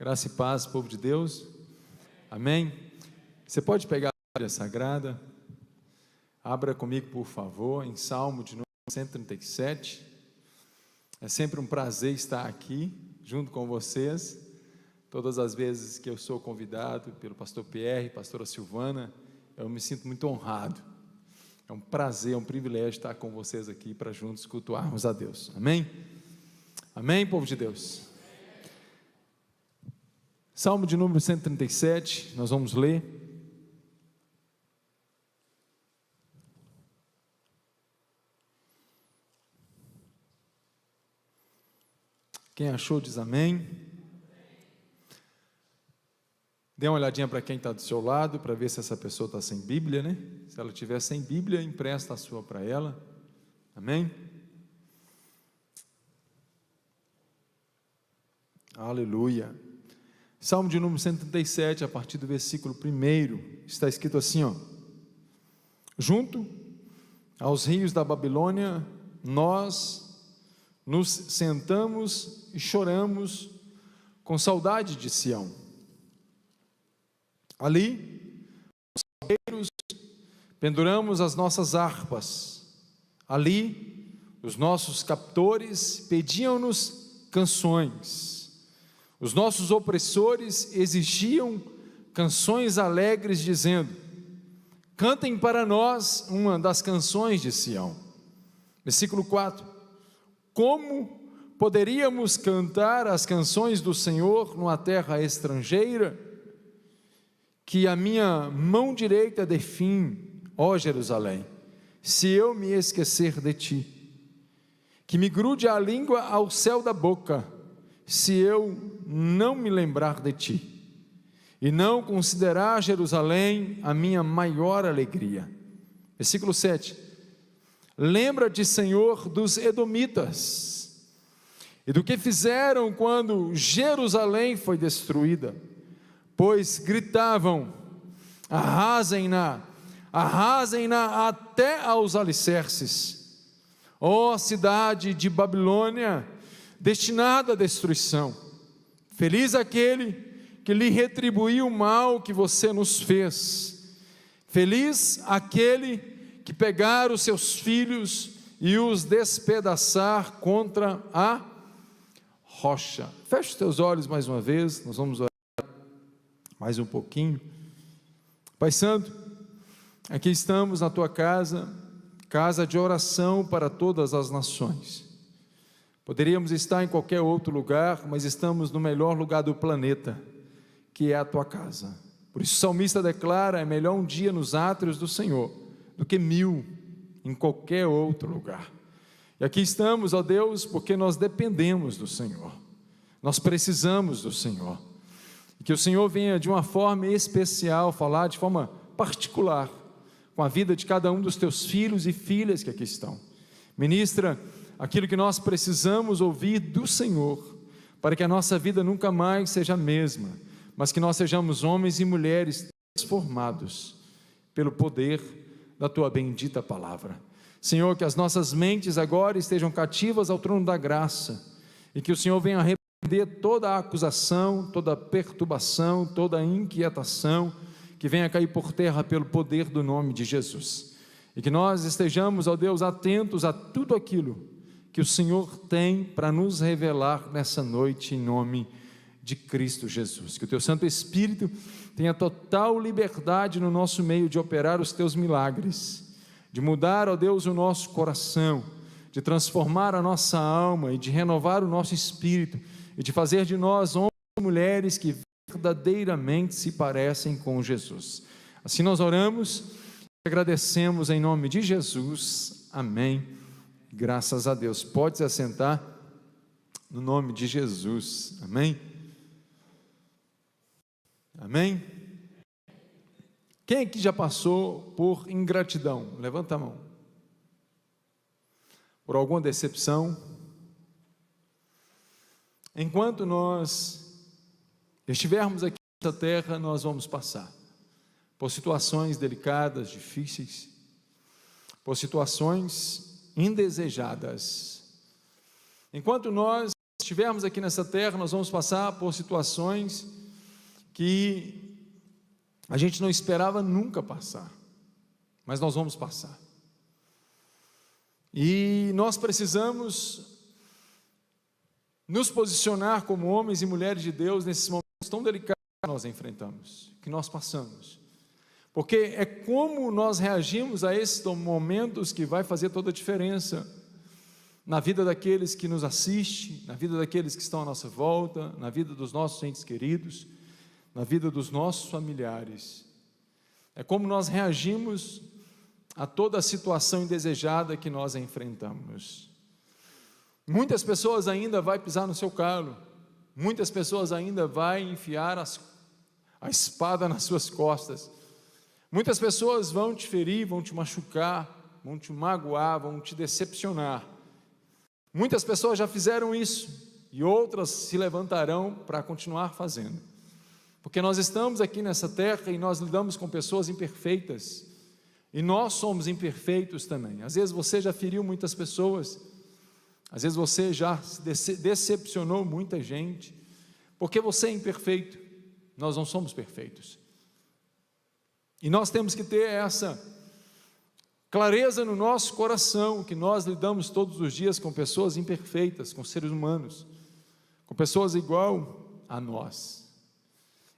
Graça e paz, povo de Deus. Amém? Você pode pegar a Bíblia Sagrada, abra comigo, por favor, em Salmo de número 137. É sempre um prazer estar aqui, junto com vocês. Todas as vezes que eu sou convidado pelo pastor Pierre, pastora Silvana, eu me sinto muito honrado. É um prazer, é um privilégio estar com vocês aqui para juntos cultuarmos a Deus. Amém? Amém, povo de Deus? Salmo de número 137, nós vamos ler. Quem achou diz amém. Dê uma olhadinha para quem está do seu lado, para ver se essa pessoa está sem Bíblia, né? Se ela tiver sem Bíblia, empresta a sua para ela. Amém? Aleluia. Salmo de número 137, a partir do versículo 1, está escrito assim, ó: junto aos rios da Babilônia, nós nos sentamos e choramos com saudade de Sião. Ali, os salgueiros, penduramos as nossas harpas. Ali, os nossos captores pediam-nos canções. Os nossos opressores exigiam canções alegres, dizendo: cantem para nós uma das canções de Sião. Versículo 4: como poderíamos cantar as canções do Senhor numa terra estrangeira? Que a minha mão direita dê fim, ó Jerusalém, se eu me esquecer de ti. Que me grude a língua ao céu da boca, se eu não me lembrar de ti, e não considerar Jerusalém a minha maior alegria. Versículo 7: lembra-te, Senhor, dos edomitas, e do que fizeram quando Jerusalém foi destruída, pois gritavam: arrasem-na, arrasem-na até aos alicerces, ó cidade de Babilônia, destinado à destruição. Feliz aquele que lhe retribuiu o mal que você nos fez. Feliz aquele que pegar os seus filhos e os despedaçar contra a rocha. Feche os teus olhos mais uma vez, nós vamos orar mais um pouquinho. Pai Santo, aqui estamos na tua casa, casa de oração para todas as nações. Poderíamos estar em qualquer outro lugar, mas estamos no melhor lugar do planeta, que é a tua casa. Por isso o salmista declara: é melhor um dia nos átrios do Senhor do que 1000 em qualquer outro lugar. E aqui estamos, ó Deus, porque nós dependemos do Senhor, nós precisamos do Senhor, e que o Senhor venha de uma forma especial, falar de forma particular com a vida de cada um dos teus filhos e filhas que aqui estão. Ministra aquilo que nós precisamos ouvir do Senhor, para que a nossa vida nunca mais seja a mesma, mas que nós sejamos homens e mulheres transformados pelo poder da tua bendita palavra. Senhor, que as nossas mentes agora estejam cativas ao trono da graça, e que o Senhor venha repreender toda a acusação, toda a perturbação, toda a inquietação, que venha cair por terra pelo poder do nome de Jesus, e que nós estejamos, ó Deus, atentos a tudo aquilo que o Senhor tem para nos revelar nessa noite, em nome de Cristo Jesus. Que o teu Santo Espírito tenha total liberdade no nosso meio de operar os teus milagres, de mudar, ó Deus, o nosso coração, de transformar a nossa alma e de renovar o nosso espírito, e de fazer de nós homens e mulheres que verdadeiramente se parecem com Jesus. Assim nós oramos e agradecemos em nome de Jesus. Amém. Graças a Deus. Pode se assentar no nome de Jesus. Amém? Amém? Quem aqui já passou por ingratidão? Levanta a mão. Por alguma decepção? Enquanto nós estivermos aqui nessa terra, nós vamos passar por situações delicadas, difíceis, por situações indesejadas. Enquanto nós estivermos aqui nessa terra, nós vamos passar por situações que a gente não esperava nunca passar, mas nós vamos passar. E nós precisamos nos posicionar como homens e mulheres de Deus nesses momentos tão delicados que nós enfrentamos, que nós passamos. Porque é como nós reagimos a esses momentos que vai fazer toda a diferença na vida daqueles que nos assistem, na vida daqueles que estão à nossa volta, na vida dos nossos entes queridos, na vida dos nossos familiares. É como nós reagimos a toda a situação indesejada que nós enfrentamos. Muitas pessoas ainda vão pisar no seu calo, muitas pessoas ainda vão enfiar a espada nas suas costas, muitas pessoas vão te ferir, vão te machucar, vão te magoar, vão te decepcionar. Muitas pessoas já fizeram isso e outras se levantarão para continuar fazendo, porque nós estamos aqui nessa terra e nós lidamos com pessoas imperfeitas, e nós somos imperfeitos também. Às vezes você já feriu muitas pessoas, às vezes você já decepcionou muita gente, porque você é imperfeito, nós não somos perfeitos. E nós temos que ter essa clareza no nosso coração, que nós lidamos todos os dias com pessoas imperfeitas, com seres humanos, com pessoas igual a nós.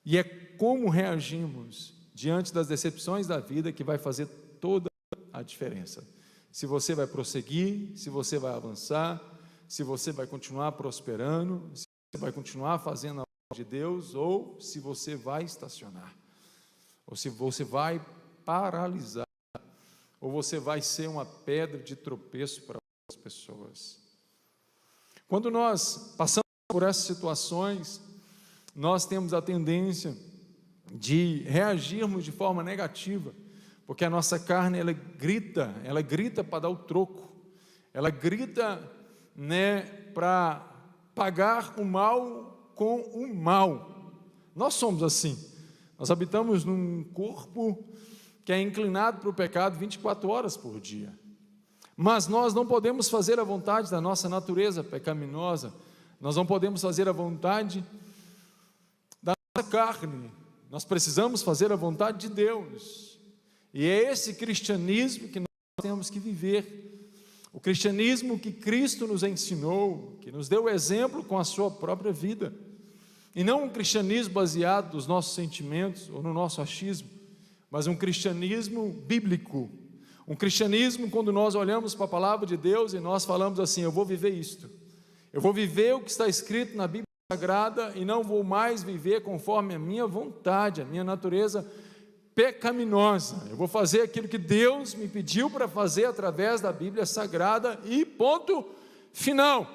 E é como reagimos diante das decepções da vida que vai fazer toda a diferença. Se você vai prosseguir, se você vai avançar, se você vai continuar prosperando, se você vai continuar fazendo a obra de Deus, ou se você vai estacionar, ou se você vai paralisar, ou você vai ser uma pedra de tropeço para as pessoas. Quando nós passamos por essas situações, nós temos a tendência de reagirmos de forma negativa, porque a nossa carne ela grita para dar o troco, ela grita, para pagar o mal com o mal. Nós somos assim, nós habitamos num corpo que é inclinado para o pecado 24 horas por dia, mas nós não podemos fazer a vontade da nossa natureza pecaminosa, nós não podemos fazer a vontade da nossa carne, nós precisamos fazer a vontade de Deus. E é esse cristianismo que nós temos que viver, o cristianismo que Cristo nos ensinou, que nos deu exemplo com a sua própria vida, e não um cristianismo baseado nos nossos sentimentos ou no nosso achismo, mas um cristianismo bíblico, um cristianismo quando nós olhamos para a palavra de Deus e nós falamos assim: eu vou viver isto, eu vou viver o que está escrito na Bíblia Sagrada e não vou mais viver conforme a minha vontade, a minha natureza pecaminosa. Eu vou fazer aquilo que Deus me pediu para fazer através da Bíblia Sagrada e ponto final.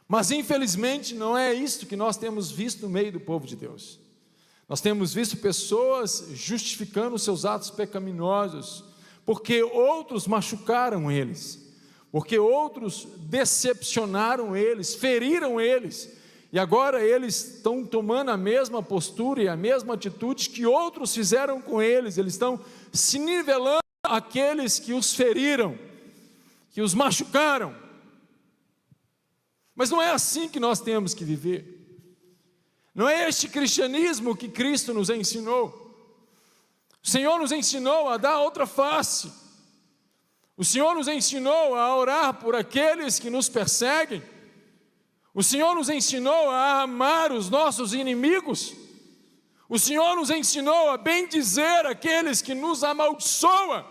Mas infelizmente não é isso que nós temos visto no meio do povo de Deus. Nós temos visto pessoas justificando seus atos pecaminosos, porque outros machucaram eles, porque outros decepcionaram eles, feriram eles, e agora eles estão tomando a mesma postura e a mesma atitude que outros fizeram com eles. Eles estão se nivelando àqueles que os feriram, que os machucaram. Mas não é assim que nós temos que viver. Não é este cristianismo que Cristo nos ensinou. O Senhor nos ensinou a dar outra face. O Senhor nos ensinou a orar por aqueles que nos perseguem. O Senhor nos ensinou a amar os nossos inimigos. O Senhor nos ensinou a bendizer aqueles que nos amaldiçoam.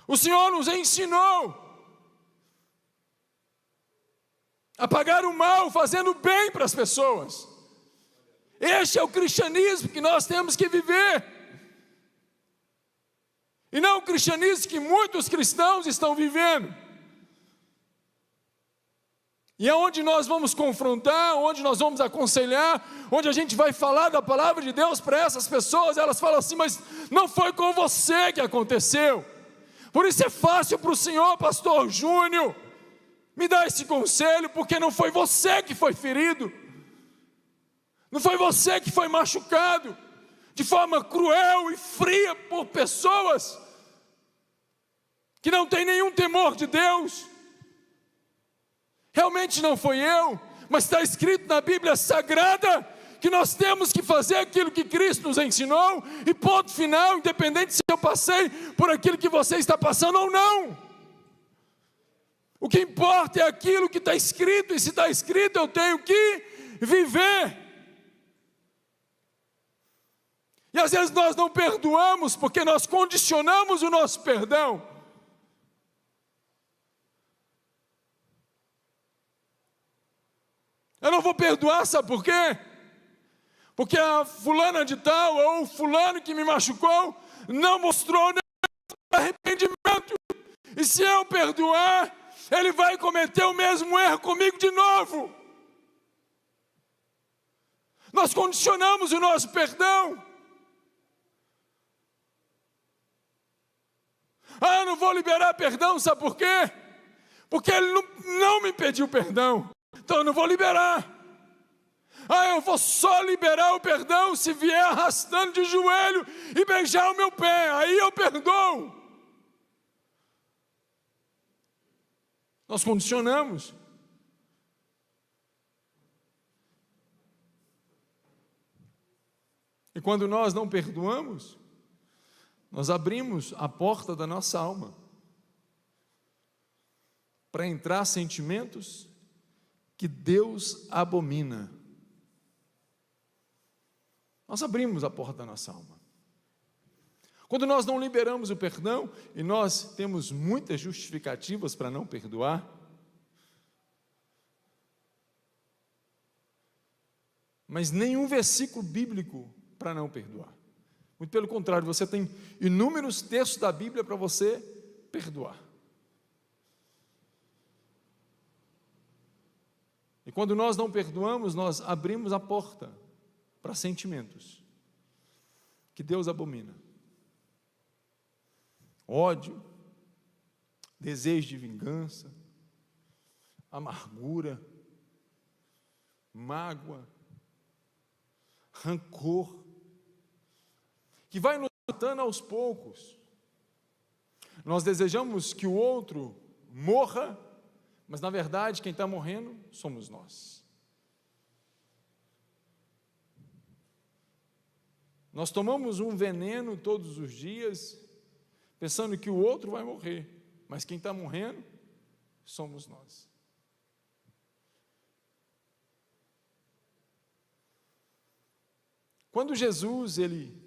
O Senhor nos ensinou a pagar o mal fazendo bem para as pessoas. Este é o cristianismo que nós temos que viver, e não o cristianismo que muitos cristãos estão vivendo. E é onde nós vamos confrontar, onde nós vamos aconselhar, onde a gente vai falar da palavra de Deus para essas pessoas. Elas falam assim: mas não foi com você que aconteceu, por isso é fácil para o senhor, pastor Júnior, me dar esse conselho, porque não foi você que foi ferido, não foi você que foi machucado de forma cruel e fria por pessoas que não têm nenhum temor de Deus, Realmente não foi eu, mas está escrito na Bíblia Sagrada que nós temos que fazer aquilo que Cristo nos ensinou, e ponto final, independente se eu passei por aquilo que você está passando ou não. O que importa é aquilo que está escrito, e se está escrito eu tenho que viver. E às vezes nós não perdoamos porque nós condicionamos o nosso perdão. Eu não vou perdoar, sabe por quê? Porque a fulana de tal, ou o fulano que me machucou, não mostrou nenhum arrependimento. E se eu perdoar, ele vai cometer o mesmo erro comigo de novo. Nós condicionamos o nosso perdão. Eu não vou liberar perdão, sabe por quê? Porque ele não me pediu perdão. Então eu não vou liberar. Eu vou só liberar o perdão se vier arrastando de joelho e beijar o meu pé. Aí eu perdoo. Nós condicionamos. E quando nós não perdoamos, nós abrimos a porta da nossa alma para entrar sentimentos que Deus abomina. Nós abrimos a porta da nossa alma. Quando nós não liberamos o perdão, e nós temos muitas justificativas para não perdoar, mas nenhum versículo bíblico para não perdoar. Muito pelo contrário, você tem inúmeros textos da Bíblia para você perdoar. E quando nós não perdoamos, nós abrimos a porta para sentimentos que Deus abomina. Ódio, desejo de vingança, amargura, mágoa, rancor, que vai nos matando aos poucos. Nós desejamos que o outro morra, mas na verdade quem está morrendo somos nós. Nós tomamos um veneno todos os dias, pensando que o outro vai morrer, mas quem está morrendo somos nós. Quando Jesus ele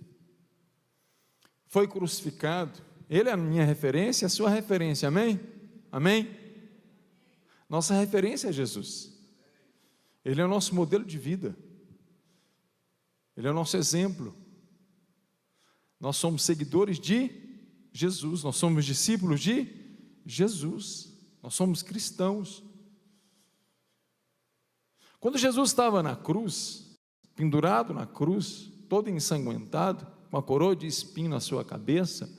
foi crucificado, ele é a minha referência, a sua referência, amém? Amém? Nossa referência é Jesus. Ele é o nosso modelo de vida. Ele é o nosso exemplo. Nós somos seguidores de Jesus, nós somos discípulos de Jesus, nós somos cristãos. Quando Jesus estava na cruz, pendurado na cruz, todo ensanguentado, com a coroa de espinho na sua cabeça,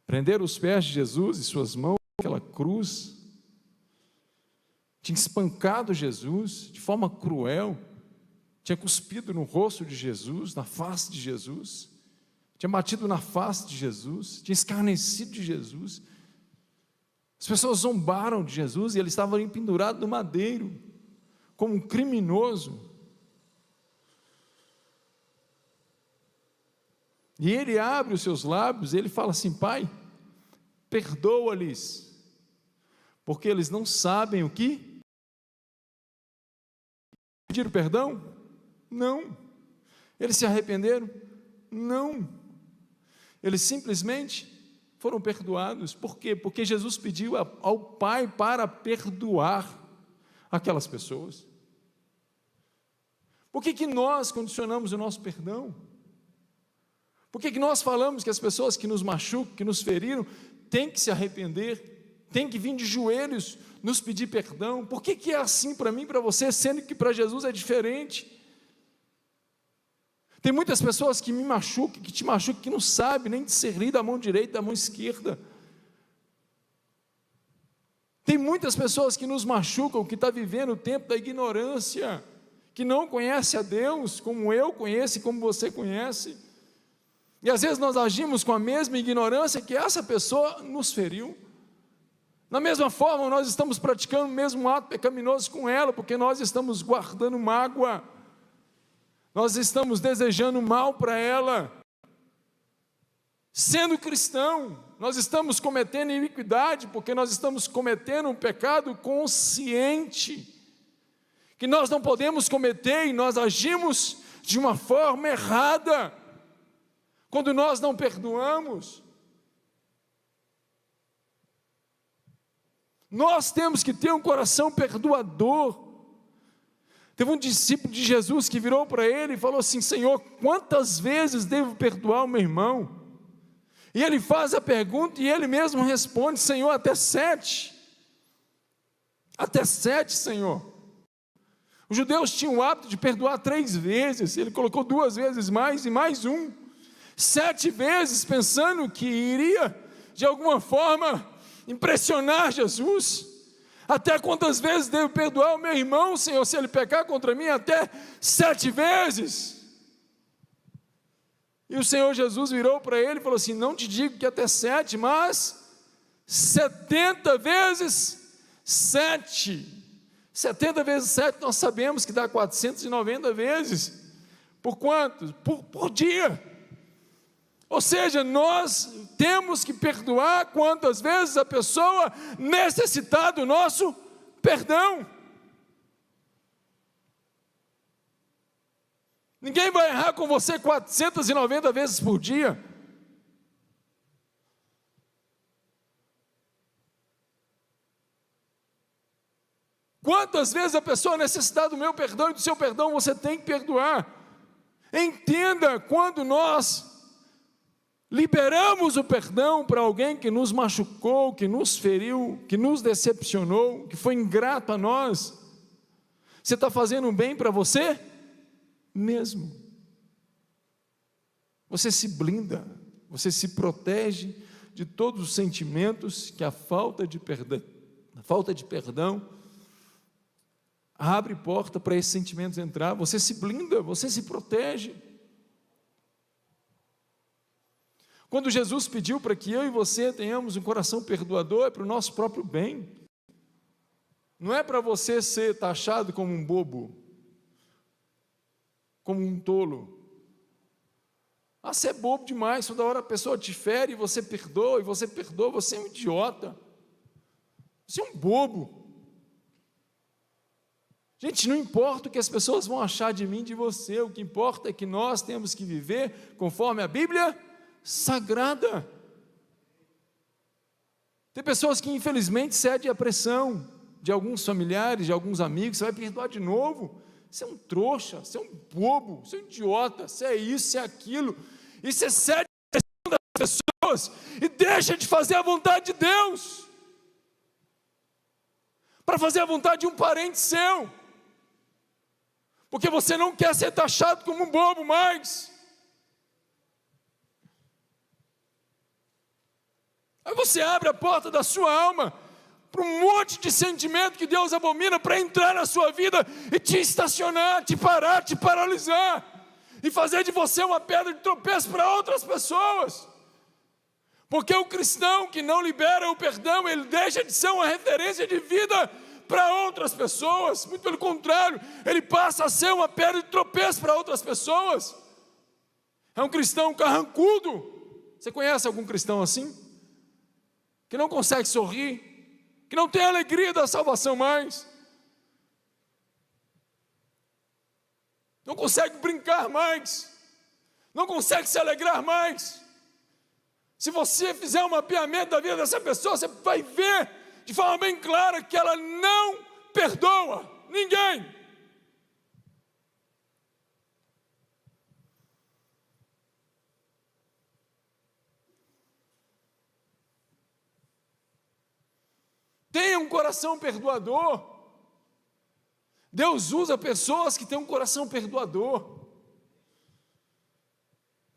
prenderam os pés de Jesus e suas mãos naquela cruz, tinha espancado Jesus de forma cruel, tinha cuspido no rosto de Jesus, na face de Jesus, tinha batido na face de Jesus, tinha escarnecido de Jesus. As pessoas zombaram de Jesus e ele estava ali pendurado no madeiro, como um criminoso. E ele abre os seus lábios e ele fala assim: Pai, perdoa-lhes, porque eles não sabem o que. Pediram perdão? Não. Eles se arrependeram? Não. Eles simplesmente foram perdoados. Por quê? Porque Jesus pediu ao Pai para perdoar aquelas pessoas. Por que nós condicionamos o nosso perdão? Por que nós falamos que as pessoas que nos machucam, que nos feriram, têm que se arrepender, têm que vir de joelhos nos pedir perdão? Por que é assim para mim e para você, sendo que para Jesus é diferente? Tem muitas pessoas que me machucam, que te machucam, que não sabem nem discernir da mão direita da mão esquerda. Tem muitas pessoas que nos machucam, que estão vivendo o tempo da ignorância, que não conhece a Deus como eu conheço e como você conhece. E às vezes nós agimos com a mesma ignorância que essa pessoa nos feriu. Da mesma forma, nós estamos praticando o mesmo ato pecaminoso com ela, porque nós estamos guardando mágoa, nós estamos desejando mal para ela. Sendo cristão, nós estamos cometendo iniquidade, porque nós estamos cometendo um pecado consciente, que nós não podemos cometer, e nós agimos de uma forma errada, quando nós não perdoamos. Nós temos que ter um coração perdoador. Teve um discípulo de Jesus que virou para ele e falou assim: Senhor, quantas vezes devo perdoar o meu irmão? E ele faz a pergunta e ele mesmo responde: Senhor, até 7. Até 7, Senhor. Os judeus tinham o hábito de perdoar 3 vezes, ele colocou 2 vezes mais e mais 1. 7 vezes, pensando que iria, de alguma forma, impressionar Jesus. Até quantas vezes devo perdoar o meu irmão, Senhor, se ele pecar contra mim? Até 7 vezes. E o Senhor Jesus virou para ele e falou assim: não te digo que até 7, mas 70 vezes 7. 70 vezes 7 nós sabemos que dá 490 vezes. Por quantos? Por dia. Ou seja, nós temos que perdoar quantas vezes a pessoa necessitar do nosso perdão. Ninguém vai errar com você 490 vezes por dia. Quantas vezes a pessoa necessitar do meu perdão e do seu perdão, você tem que perdoar. Entenda, quando nós liberamos o perdão para alguém que nos machucou, que nos feriu, que nos decepcionou, que foi ingrato a nós, você está fazendo um bem para você mesmo. Você se blinda, você se protege de todos os sentimentos que a falta de perdão abre porta para esses sentimentos entrar. Você se blinda, você se protege. Quando Jesus pediu para que eu e você tenhamos um coração perdoador, é para o nosso próprio bem. Não é para você ser taxado como um bobo, como um tolo. Você é bobo demais, toda hora a pessoa te fere e você perdoa, você é um idiota. Você é um bobo. Gente, não importa o que as pessoas vão achar de mim, de você, o que importa é que nós temos que viver conforme a Bíblia sagrada. Tem pessoas que infelizmente cedem à pressão de alguns familiares, de alguns amigos: você vai perdoar de novo? Você é um trouxa, você é um bobo, você é um idiota, você é isso, você é aquilo. E você cede à pressão das pessoas e deixa de fazer a vontade de Deus para fazer a vontade de um parente seu, porque você não quer ser taxado como um bobo mais. Aí você abre a porta da sua alma para um monte de sentimento que Deus abomina, para entrar na sua vida e te estacionar, te parar, te paralisar, e fazer de você uma pedra de tropeço para outras pessoas. Porque o cristão que não libera o perdão, ele deixa de ser uma referência de vida para outras pessoas. Muito pelo contrário, ele passa a ser uma pedra de tropeço para outras pessoas. É um cristão carrancudo. Você conhece algum cristão assim? Que não consegue sorrir, que não tem a alegria da salvação mais, não consegue brincar mais, não consegue se alegrar mais. Se você fizer um mapeamento da vida dessa pessoa, você vai ver de forma bem clara que ela não perdoa ninguém. Tenha um coração perdoador. Deus usa pessoas que têm um coração perdoador.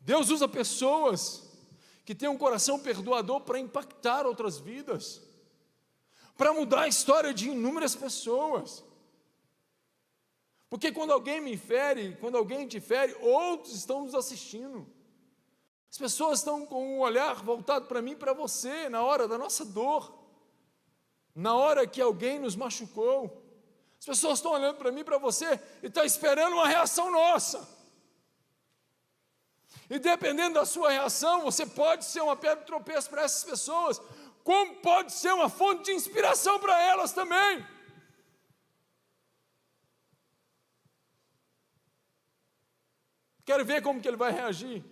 Deus usa pessoas que têm um coração perdoador para impactar outras vidas, para mudar a história de inúmeras pessoas. Porque quando alguém me fere, quando alguém te fere, outros estão nos assistindo. As pessoas estão com um olhar voltado para mim e para você, na hora da nossa dor. na hora que alguém nos machucou. As pessoas estão olhando para mim, para você, e estão esperando uma reação nossa. E dependendo da sua reação, você pode ser uma pedra de tropeço para essas pessoas, como pode ser uma fonte de inspiração para elas também. Quero ver como que ele vai reagir.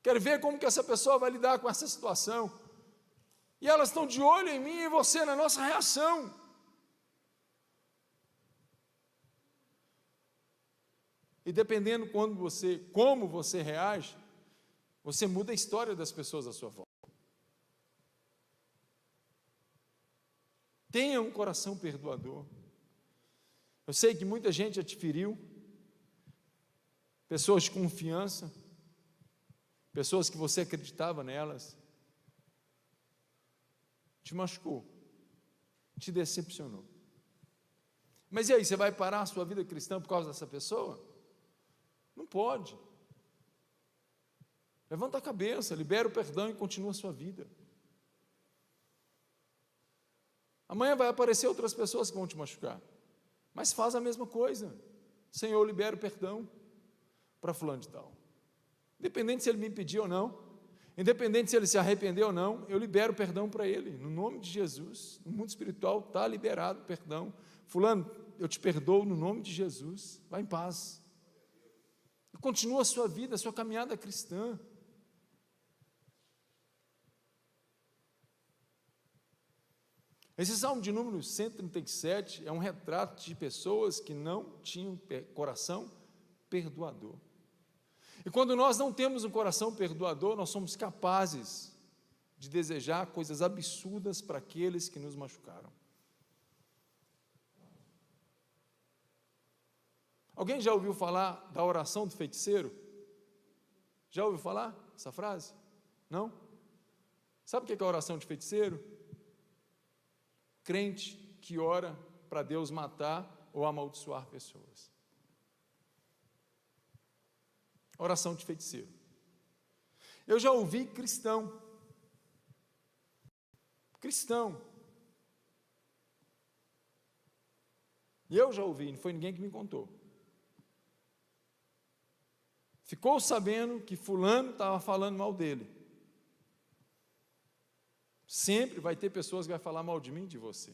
Quero ver como que essa pessoa vai lidar com essa situação. E elas estão de olho em mim e em você, na nossa reação. E dependendo como você reage, você muda a história das pessoas à sua volta. Tenha um coração perdoador. Eu sei que muita gente já te feriu, pessoas de confiança, pessoas que você acreditava nelas, te machucou, te decepcionou. Mas e aí, você vai parar a sua vida cristã por causa dessa pessoa? Não pode. Levanta a cabeça, libera o perdão e continua a sua vida. Amanhã vai aparecer outras pessoas que vão te machucar, mas faz a mesma coisa. Senhor, libera o perdão para fulano de tal. Independente se ele me pedir ou não, independente se ele se arrependeu ou não, eu libero perdão para ele, no nome de Jesus. No mundo espiritual está liberado perdão. Fulano, eu te perdoo no nome de Jesus, vá em paz. E continua a sua vida, a sua caminhada cristã. Esse salmo de número 137 é um retrato de pessoas que não tinham coração perdoador. E quando nós não temos um coração perdoador, nós somos capazes de desejar coisas absurdas para aqueles que nos machucaram. Alguém já ouviu falar da oração do feiticeiro? Já ouviu falar essa frase? Não? Sabe o que é a oração de feiticeiro? Crente que ora para Deus matar ou amaldiçoar pessoas. Oração de feiticeiro. Eu já ouvi cristão. E eu já ouvi, não foi ninguém que me contou. Ficou sabendo que fulano estava falando mal dele. Sempre vai ter pessoas que vão falar mal de mim e de você.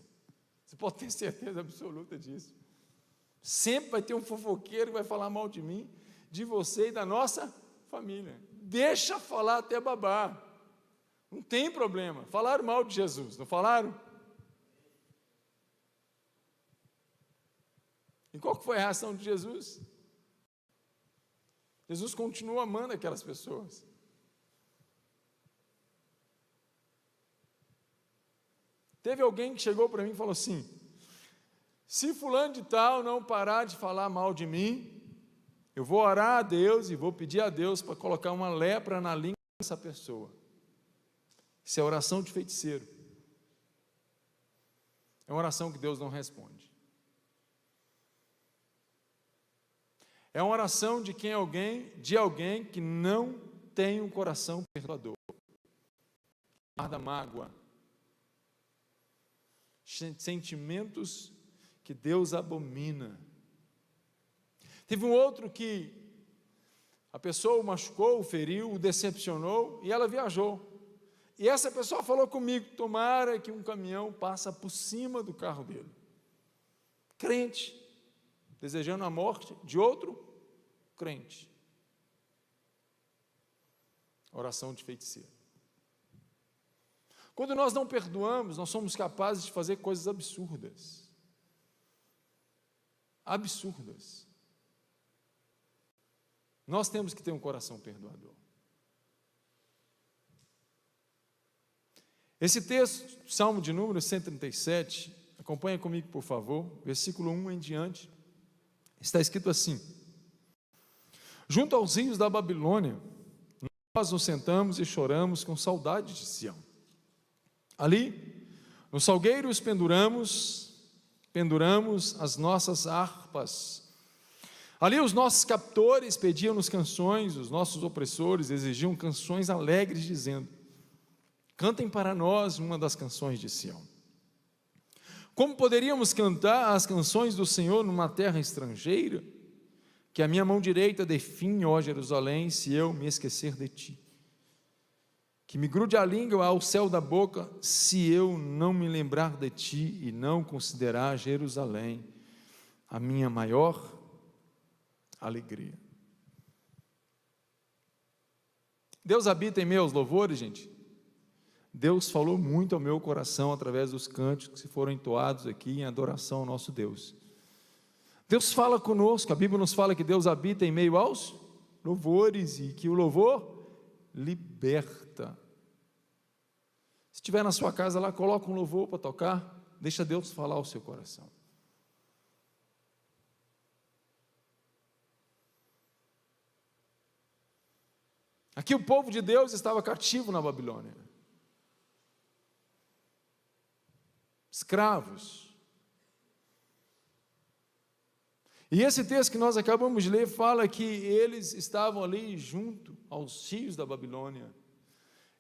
Você pode ter certeza absoluta disso. Sempre vai ter um fofoqueiro que vai falar mal de mim, de você e da nossa família. Deixa falar até babar. Não tem problema. Falaram mal de Jesus, não falaram? E qual foi a reação de Jesus? Jesus continua amando aquelas pessoas. Teve alguém que chegou para mim e falou assim: se fulano de tal não parar de falar mal de mim, eu vou orar a Deus e vou pedir a Deus para colocar uma lepra na língua dessa pessoa. Isso é oração de feiticeiro. É uma oração que Deus não responde. É uma oração de alguém que não tem um coração perdoador. Guarda mágoa. Sentimentos que Deus abomina. Teve um outro que a pessoa o machucou, o feriu, o decepcionou e ela viajou. E essa pessoa falou comigo: tomara que um caminhão passe por cima do carro dele. Crente, desejando a morte de outro crente. Oração de feiticeiro. Quando nós não perdoamos, nós somos capazes de fazer coisas absurdas. Absurdas. Nós temos que ter um coração perdoador. Esse texto, Salmo de número 137, acompanha comigo, por favor, versículo 1 em diante, está escrito assim: junto aos rios da Babilônia, nós nos sentamos e choramos com saudade de Sião. Ali, nos salgueiros penduramos as nossas harpas. Ali os nossos captores pediam-nos canções, os nossos opressores exigiam canções alegres, dizendo: Cantem para nós uma das canções de Sião. Como poderíamos cantar as canções do Senhor numa terra estrangeira? Que a minha mão direita definhe, ó Jerusalém, se eu me esquecer de ti. Que me grude a língua ao céu da boca, se eu não me lembrar de ti e não considerar Jerusalém a minha maior alegria. Deus habita em meus louvores, gente. Deus falou muito ao meu coração através dos cânticos que foram entoados aqui em adoração ao nosso Deus. Deus fala conosco, a Bíblia nos fala que Deus habita em meio aos louvores e que o louvor liberta. Se estiver na sua casa lá, coloca um louvor para tocar, deixa Deus falar ao seu coração. Aqui o povo de Deus estava cativo na Babilônia. Escravos. E esse texto que nós acabamos de ler fala que eles estavam ali junto aos rios da Babilônia.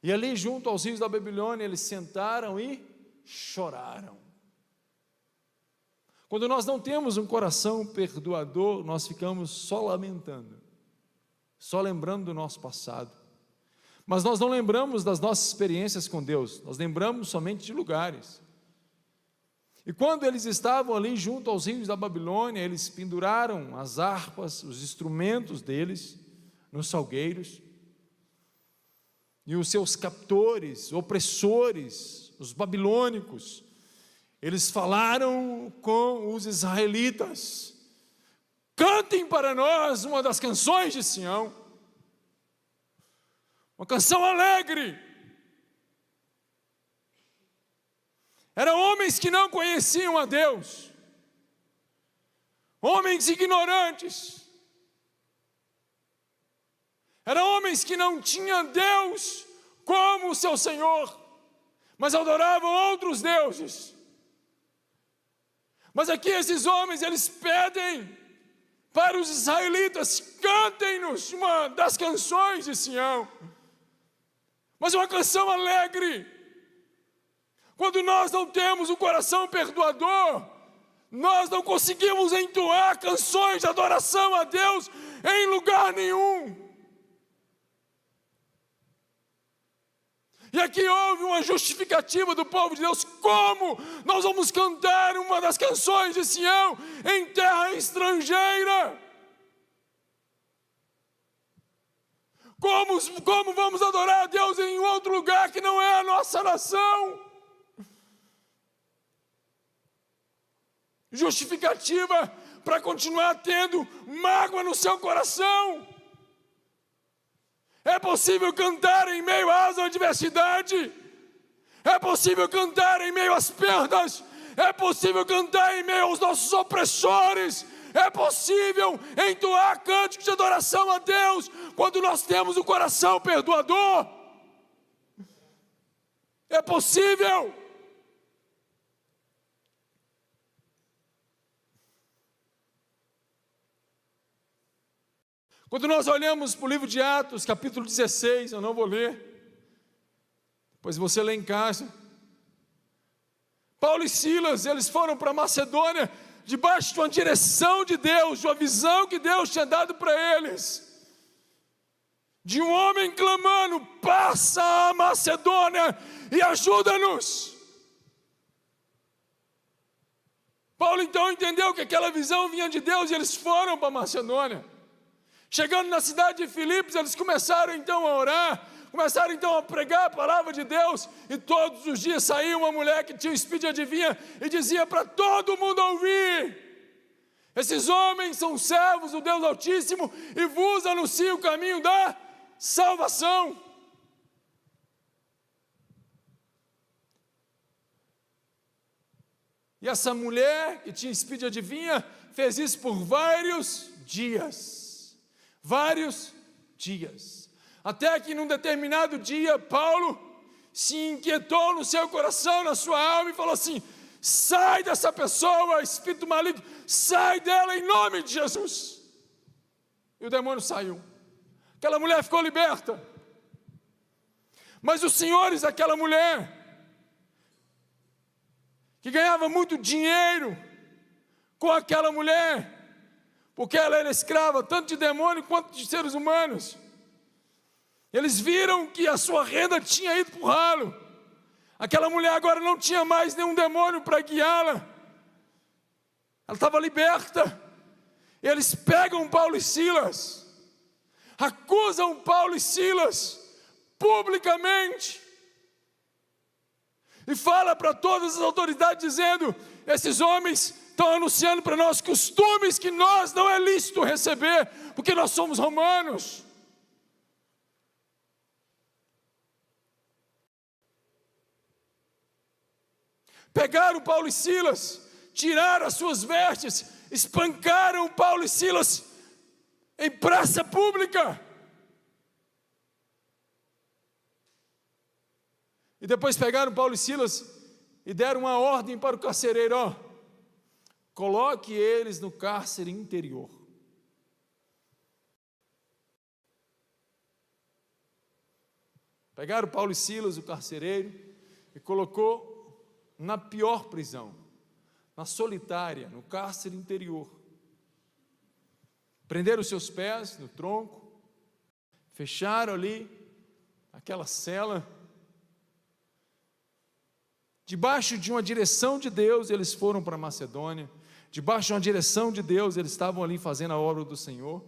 E ali junto aos rios da Babilônia eles sentaram e choraram. Quando nós não temos um coração perdoador, nós ficamos só lamentando, só lembrando do nosso passado. Mas nós não lembramos das nossas experiências com Deus, nós lembramos somente de lugares. E quando eles estavam ali junto aos rios da Babilônia, eles penduraram as harpas, os instrumentos deles, nos salgueiros, e os seus captores, opressores, os babilônicos, eles falaram com os israelitas: cantem para nós uma das canções de Sião, uma canção alegre. Eram homens que não conheciam a Deus, homens ignorantes, eram homens que não tinham Deus como seu Senhor, mas adoravam outros deuses. Mas aqui esses homens, eles pedem para os israelitas: cantem-nos uma das canções de Sião, mas uma canção alegre. Quando nós não temos um coração perdoador, nós não conseguimos entoar canções de adoração a Deus em lugar nenhum. E aqui houve uma justificativa do povo de Deus: como nós vamos cantar uma das canções de Sião em terra estrangeira? Como vamos adorar a Deus em outro lugar que não é a nossa nação? Justificativa para continuar tendo mágoa no seu coração. É possível cantar em meio às adversidades, é possível cantar em meio às perdas, é possível cantar em meio aos nossos opressores, é possível entoar cânticos de adoração a Deus quando nós temos um coração perdoador. É possível. Quando nós olhamos para o livro de Atos, capítulo 16, eu não vou ler, depois você lê em casa. Paulo e Silas, eles foram para Macedônia, debaixo de uma direção de Deus, de uma visão que Deus tinha dado para eles, de um homem clamando: passa a Macedônia e ajuda-nos. Paulo então entendeu que aquela visão vinha de Deus e eles foram para Macedônia. Chegando na cidade de Filipos, eles começaram então a orar, começaram então a pregar a palavra de Deus, e todos os dias saía uma mulher que tinha um espírito de adivinha e dizia para todo mundo ouvir: esses homens são servos do Deus Altíssimo e vos anunciam o caminho da salvação. E essa mulher que tinha espírito de adivinha fez isso por vários dias. Até que num determinado dia Paulo se inquietou no seu coração, na sua alma, e falou assim: sai dessa pessoa, espírito maligno, sai dela em nome de Jesus. E o demônio saiu, aquela mulher ficou liberta. Mas os senhores daquela mulher, que ganhava muito dinheiro com aquela mulher, porque ela era escrava tanto de demônio quanto de seres humanos, eles viram que a sua renda tinha ido para o ralo. Aquela mulher agora não tinha mais nenhum demônio para guiá-la, ela estava liberta. Eles pegam Paulo e Silas, acusam Paulo e Silas publicamente, e fala para todas as autoridades dizendo: esses homens estão anunciando para nós costumes que nós não é lícito receber, porque nós somos romanos. Pegaram Paulo e Silas, tiraram as suas vestes, espancaram Paulo e Silas em praça pública. E depois pegaram Paulo e Silas e deram uma ordem para o carcereiro: ó, coloque eles no cárcere interior. Pegaram Paulo e Silas, o carcereiro, e colocou na pior prisão, na solitária, no cárcere interior. Prenderam seus pés no tronco, fecharam ali aquela cela. Debaixo de uma direção de Deus, eles foram para Macedônia. Debaixo de uma direção de Deus, eles estavam ali fazendo a obra do Senhor.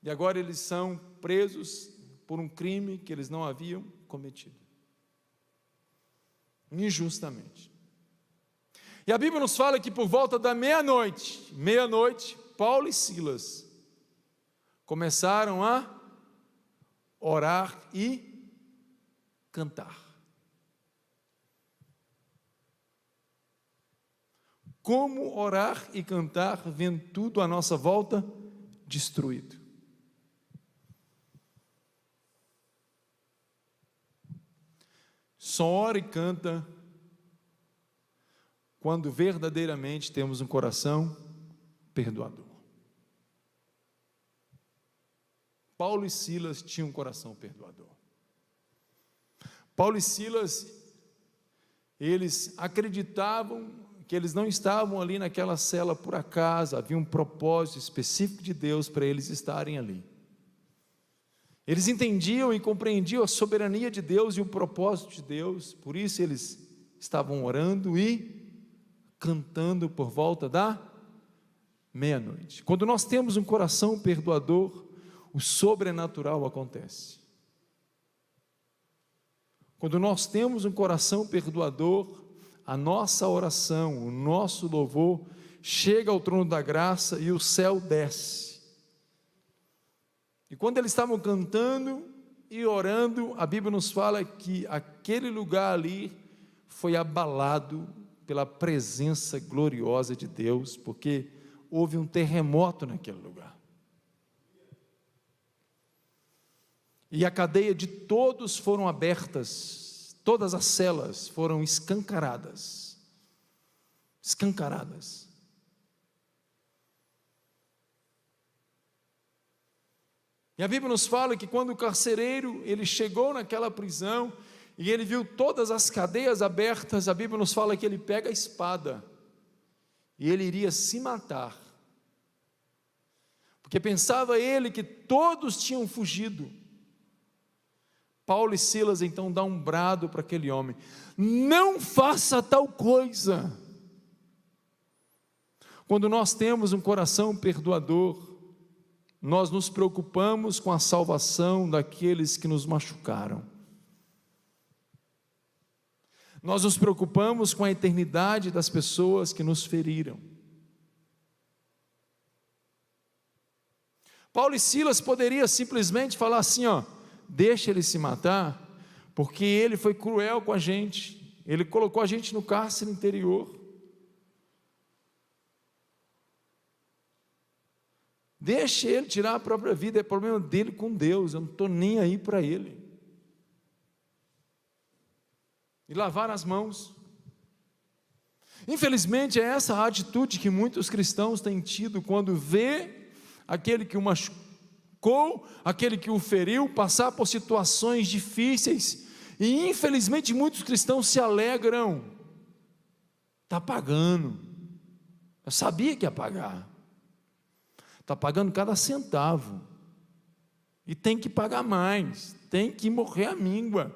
E agora eles são presos por um crime que eles não haviam cometido, injustamente. E a Bíblia nos fala que por volta da meia-noite, Paulo e Silas começaram a orar e cantar. Como orar e cantar vendo tudo à nossa volta destruído? Só ora e canta quando verdadeiramente temos um coração perdoador. Paulo e Silas tinham um coração perdoador. Paulo e Silas, eles acreditavam que eles não estavam ali naquela cela por acaso, havia um propósito específico de Deus para eles estarem ali. Eles entendiam e compreendiam a soberania de Deus e o propósito de Deus, por isso eles estavam orando e cantando por volta da meia-noite. Quando nós temos um coração perdoador, o sobrenatural acontece. Quando nós temos um coração perdoador, a nossa oração, o nosso louvor chega ao trono da graça e o céu desce. E quando eles estavam cantando e orando, a Bíblia nos fala que aquele lugar ali foi abalado pela presença gloriosa de Deus, porque houve um terremoto naquele lugar. E a cadeia de todos foram abertas, todas as celas foram escancaradas. Escancaradas. E a Bíblia nos fala que quando o carcereiro, ele chegou naquela prisão, e ele viu todas as cadeias abertas, a Bíblia nos fala que ele pega a espada, e ele iria se matar, porque pensava ele que todos tinham fugido. Paulo e Silas então dão um brado para aquele homem: não faça tal coisa. Quando nós temos um coração perdoador, nós nos preocupamos com a salvação daqueles que nos machucaram. Nós nos preocupamos com a eternidade das pessoas que nos feriram. Paulo e Silas poderiam simplesmente falar assim, ó: deixa ele se matar, porque ele foi cruel com a gente, ele colocou a gente no cárcere interior. Deixa ele tirar a própria vida, é problema dele com Deus, eu não estou nem aí para ele. E lavar as mãos. Infelizmente é essa a atitude que muitos cristãos têm tido quando vê aquele que o machucou, aquele que o feriu, passar por situações difíceis, E infelizmente muitos cristãos se alegram. Está pagando. Eu sabia que ia pagar. Está pagando cada centavo. E tem que pagar mais. Tem que morrer a míngua.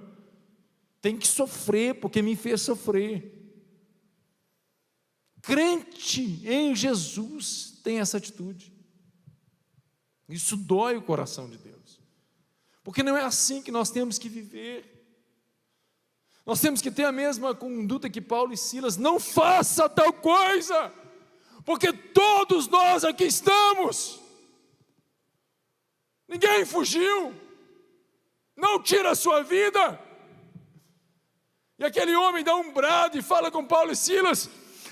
Tem que sofrer, porque me fez sofrer. Crente em Jesus tem essa atitude. Isso dói o coração de Deus. Porque não é assim que nós temos que viver. Nós temos que ter a mesma conduta que Paulo e Silas. Não faça tal coisa, porque todos nós aqui estamos. Ninguém fugiu. Não tira a sua vida. E aquele homem dá um brado e fala com Paulo e Silas: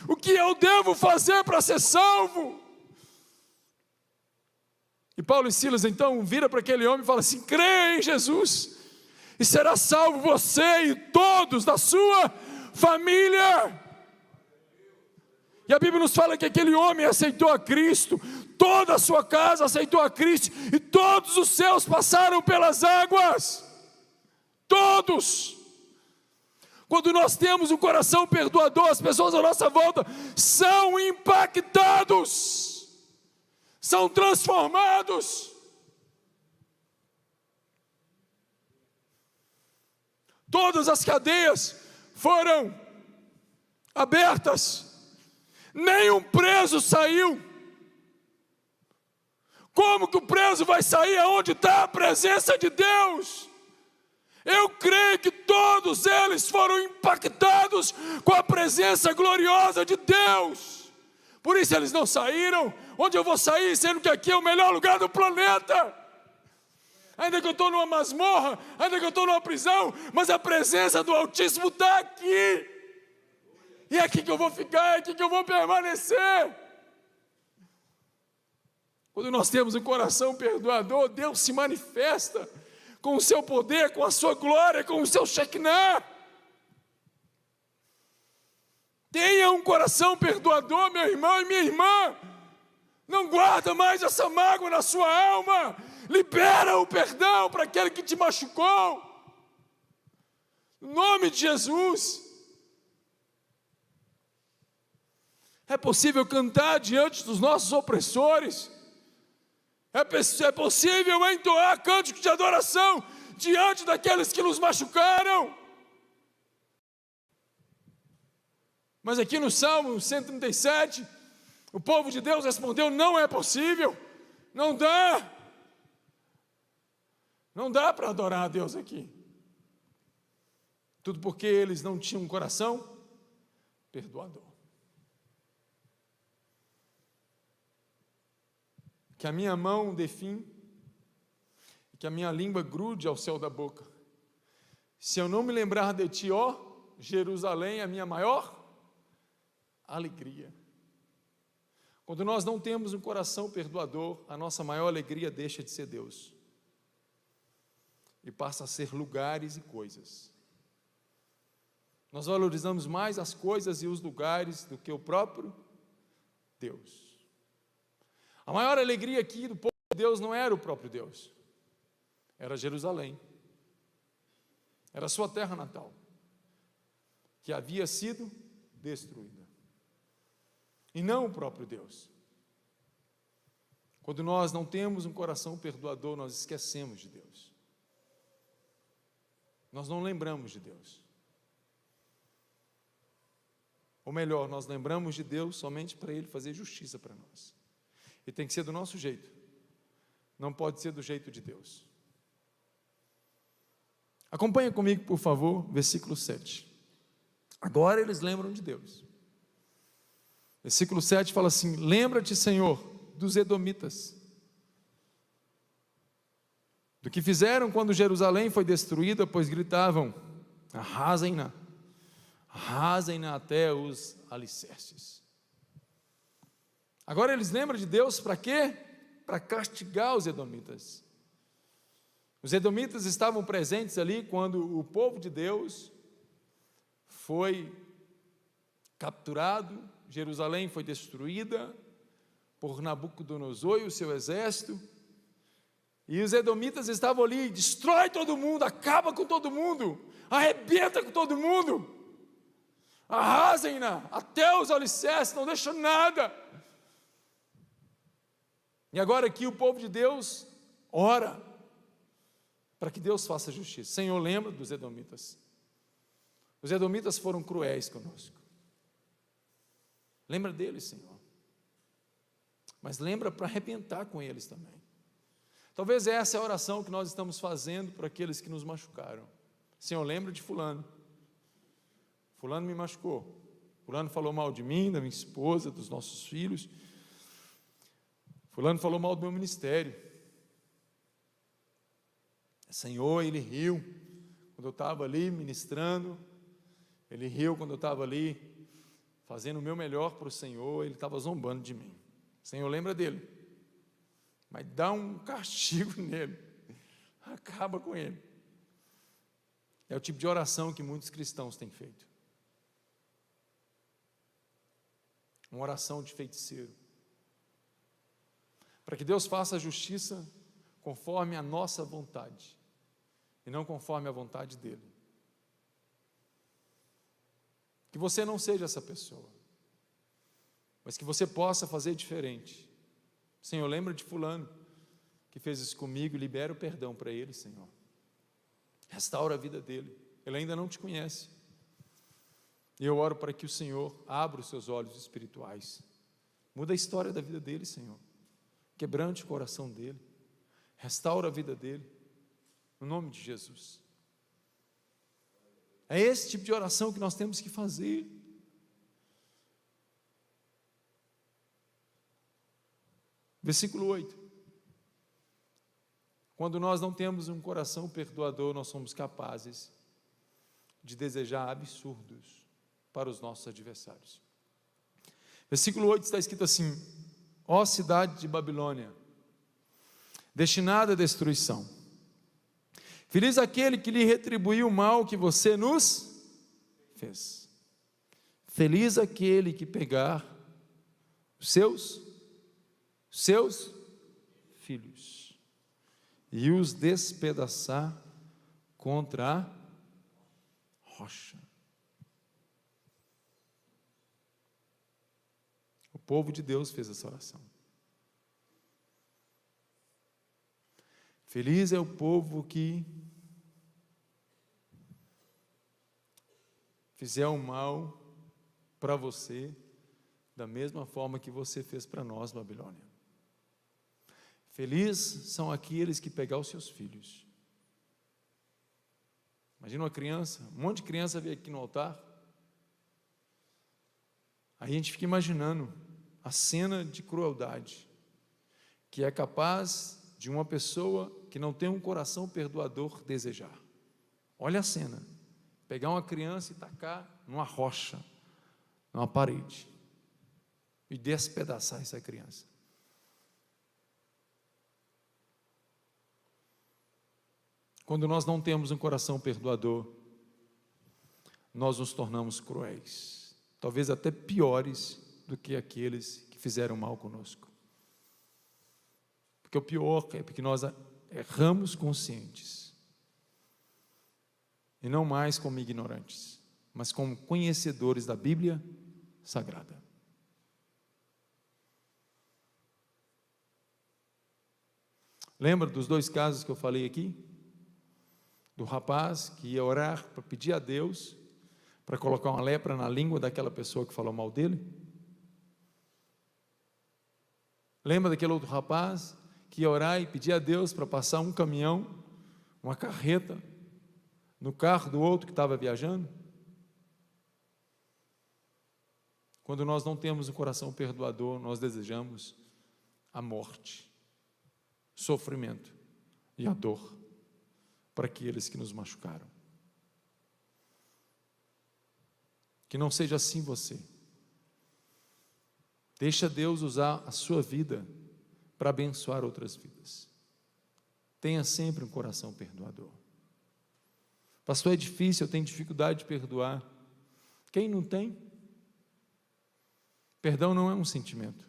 o que eu devo fazer para ser salvo? E Paulo e Silas então vira para aquele homem e fala assim: crê em Jesus, e será salvo você e todos da sua família. E a Bíblia nos fala que aquele homem aceitou a Cristo, toda a sua casa aceitou a Cristo, e todos os seus passaram pelas águas. Todos. Quando nós temos um coração perdoador, as pessoas à nossa volta são impactados, são transformados. Todas as cadeias foram abertas, nenhum preso saiu. Como que o preso vai sair aonde está a presença de Deus? Eu creio que todos eles foram impactados com a presença gloriosa de Deus. Por isso eles não saíram. Onde eu vou sair, sendo que aqui é o melhor lugar do planeta? Ainda que eu estou numa masmorra, ainda que eu estou numa prisão, mas a presença do Altíssimo está aqui. E é aqui que eu vou ficar, é aqui que eu vou permanecer. Quando nós temos um coração perdoador, Deus se manifesta com o seu poder, com a sua glória, com o seu Shekinah. Tenha um coração perdoador, meu irmão e minha irmã. Não guarda mais essa mágoa na sua alma. Libera o perdão para aquele que te machucou. Em nome de Jesus. É possível cantar diante dos nossos opressores. É possível entoar cânticos de adoração diante daqueles que nos machucaram. Mas aqui no Salmo 137, o povo de Deus respondeu: não é possível, não dá. Não dá para adorar a Deus aqui. Tudo porque eles não tinham um coração perdoador. Que a minha mão dê fim, e que a minha língua grude ao céu da boca. Se eu não me lembrar de ti, ó Jerusalém, a minha maior alegria. Quando nós não temos um coração perdoador, a nossa maior alegria deixa de ser Deus e passa a ser lugares e coisas. Nós valorizamos mais as coisas e os lugares do que o próprio Deus. A maior alegria aqui do povo de Deus não era o próprio Deus, era Jerusalém, era a sua terra natal, que havia sido destruída, e não o próprio Deus. Quando nós não temos um coração perdoador, nós esquecemos de Deus, nós não lembramos de Deus, ou melhor, nós lembramos de Deus somente para Ele fazer justiça para nós. E tem que ser do nosso jeito, não pode ser do jeito de Deus. Acompanha comigo, por favor, versículo 7. Agora eles lembram de Deus. Versículo 7 fala assim: lembra-te, Senhor, dos edomitas, do que fizeram quando Jerusalém foi destruída, pois gritavam: arrasem-na até os alicerces. Agora eles lembram de Deus para quê? Para castigar os edomitas. Os edomitas estavam presentes ali quando o povo de Deus foi capturado, Jerusalém foi destruída por Nabucodonosor e o seu exército, E os edomitas estavam ali, destrói todo mundo, acaba com todo mundo, arrebenta com todo mundo, arrasem-na até os alicerces, não deixa nada. E agora aqui o povo de Deus ora para que Deus faça justiça. Senhor, lembra dos edomitas. Os edomitas foram cruéis conosco. Lembra deles, Senhor. Mas lembra para arrebentar com eles também. Talvez essa é a oração que nós estamos fazendo para aqueles que nos machucaram. Senhor, lembra de fulano. Fulano me machucou. Fulano falou mal de mim, da minha esposa, dos nossos filhos. Fulano falou mal do meu ministério. Senhor, ele riu quando eu estava ali ministrando. Ele riu quando eu estava ali fazendo o meu melhor para o Senhor. Ele estava zombando de mim. Senhor, lembra dele. Mas dá um castigo nele. Acaba com ele. É o tipo de oração que muitos cristãos têm feito. Uma oração de feiticeiro. Para que Deus faça a justiça conforme a nossa vontade, e não conforme a vontade dEle. Que você não seja essa pessoa, mas que você possa fazer diferente. Senhor, lembra de fulano que fez isso comigo, libera o perdão para ele, Senhor. Restaura a vida dele, ele ainda não te conhece. E eu oro para que o Senhor abra os seus olhos espirituais, muda a história da vida dele, Senhor. Quebrante o coração dele, restaura a vida dele, no nome de Jesus. É esse tipo de oração que nós temos que fazer. Versículo 8. Quando nós não temos um coração perdoador, nós somos capazes de desejar absurdos para os nossos adversários. Versículo 8 está escrito assim: ó cidade de Babilônia, destinada à destruição, feliz aquele que lhe retribuiu o mal que você nos fez. Feliz aquele que pegar os seus filhos e os despedaçar contra a rocha. O povo de Deus fez essa oração. Feliz é o povo que fizer o mal para você da mesma forma que você fez para nós, Babilônia. Feliz são aqueles que pegar os seus filhos. Imagina uma criança, um monte de criança veio aqui no altar. Aí a gente fica imaginando a cena de crueldade que é capaz de uma pessoa que não tem um coração perdoador desejar. Olha a cena, pegar uma criança e tacar numa rocha, numa parede, e despedaçar essa criança. Quando nós não temos um coração perdoador, nós nos tornamos cruéis, talvez até piores do que aqueles que fizeram mal conosco. Porque o pior é porque nós erramos conscientes, e não mais como ignorantes, mas como conhecedores da Bíblia Sagrada. Lembra dos dois casos que eu falei aqui? Do rapaz que ia orar para pedir a Deus para colocar uma lepra na língua daquela pessoa que falou mal dele? Lembra daquele outro rapaz que ia orar e pedir a Deus para passar um caminhão, uma carreta, no carro do outro que estava viajando? Quando nós não temos um coração perdoador, nós desejamos a morte, sofrimento e a dor para aqueles que nos machucaram. Que não seja assim você. Deixa Deus usar a sua vida para abençoar outras vidas. Tenha sempre um coração perdoador. Pastor, é difícil, eu tenho dificuldade de perdoar. Quem não tem? Perdão não é um sentimento.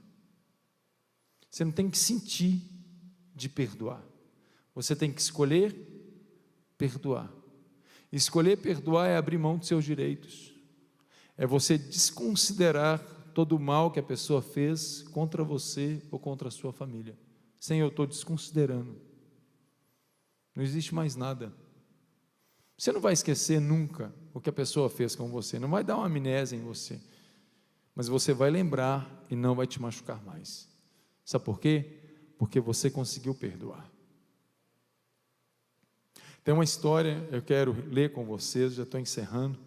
Você não tem que sentir de perdoar. você tem que escolher perdoar. Escolher perdoar é abrir mão dos seus direitos, é você desconsiderar todo o mal que a pessoa fez contra você ou contra a sua família. Senhor, eu estou desconsiderando, não existe mais nada. Você não vai esquecer nunca o que a pessoa fez com você, não vai dar uma amnésia em você, mas você vai lembrar e não vai te machucar mais. Sabe por quê? Porque você conseguiu perdoar. Tem uma história, eu quero ler com vocês, já estou encerrando.